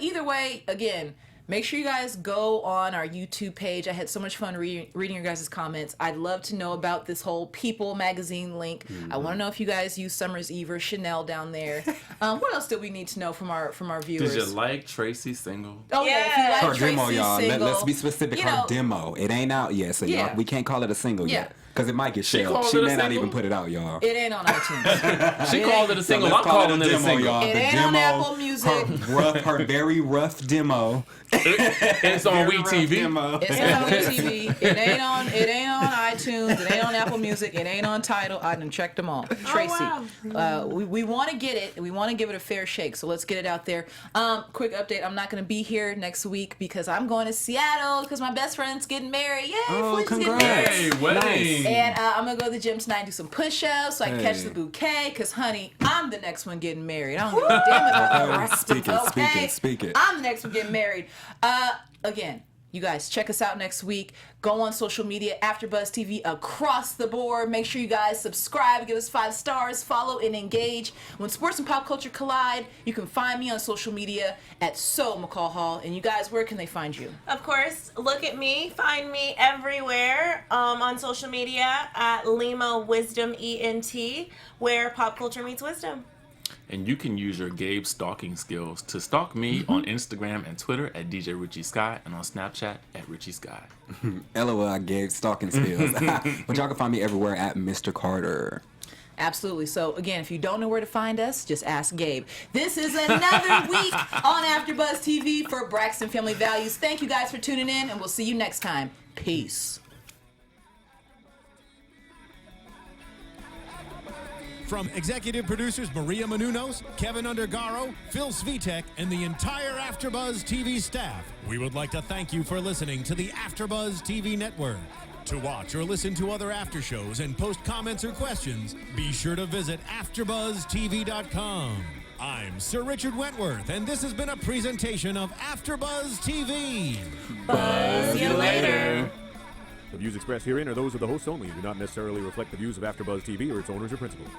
A: Either way, again, make sure you guys go on our YouTube page. I had so much fun reading your guys' comments. I'd love to know about this whole People magazine link. I want to know if you guys use Summer's Eve or Chanel down there. What else do we need to know from our viewers?
D: Did you like Traci single?
A: Oh yeah, if you like
C: Her demo,
A: Tracy's
C: y'all.
A: single,
C: Let's be specific. Her demo. It ain't out yet, so y'all, we can't call it a single yet. Because it might get shelved. She may not even put it out, y'all.
A: It ain't on iTunes.
D: She called it a single. I'm calling it a single.
C: Y'all.
A: It
C: The
A: ain't
C: demo,
A: on Apple Music.
C: Her very rough demo.
D: It's on
C: Very rough
D: WeTV.
C: demo.
A: It's on WeTV. It ain't on iTunes. It ain't on Apple Music. It ain't on Tidal. I done checked them all. Tracy, we want to get it. We want to give it a fair shake. So let's get it out there. Quick update. I'm not going to be here next week because I'm going to Seattle because my best friend's getting married. Yay!
C: Oh,
A: Felice's getting
C: congrats.
A: married.
D: Hey, wedding.
A: And I'm going to go to the gym tonight and do some push-ups so I can catch the bouquet because, honey, I'm the next one getting married. I don't give a damn about the rest of them,
C: Speak it.
A: I'm the next one getting married. Again, you guys, check us out next week. Go on social media, AfterBuzz TV across the board. Make sure you guys subscribe, give us 5 stars, follow, and engage. When sports and pop culture collide, you can find me on social media at McCall Hall. And you guys, where can they find you?
E: Of course, look at me. Find me everywhere on social media at Lima Wisdom ENT, where pop culture meets wisdom.
D: And you can use your Gabe stalking skills to stalk me on Instagram and Twitter at DJ Richie Skye and on Snapchat at Richie Skye.
C: LOL, I gave stalking skills. But y'all can find me everywhere at Mr. Carter.
A: Absolutely. So, again, if you don't know where to find us, just ask Gabe. This is another week on AfterBuzz TV for Braxton Family Values. Thank you guys for tuning in, and we'll see you next time. Peace.
B: From executive producers Maria Menounos, Kevin Undergaro, Phil Svitek, and the entire AfterBuzz TV staff, we would like to thank you for listening to the AfterBuzz TV network. To watch or listen to other after shows and post comments or questions, be sure to visit AfterBuzzTV.com. I'm Sir Richard Wentworth, and this has been a presentation of AfterBuzz TV.
E: Buzz you later.
F: The views expressed herein are those of the hosts only and do not necessarily reflect the views of AfterBuzz TV or its owners or principals.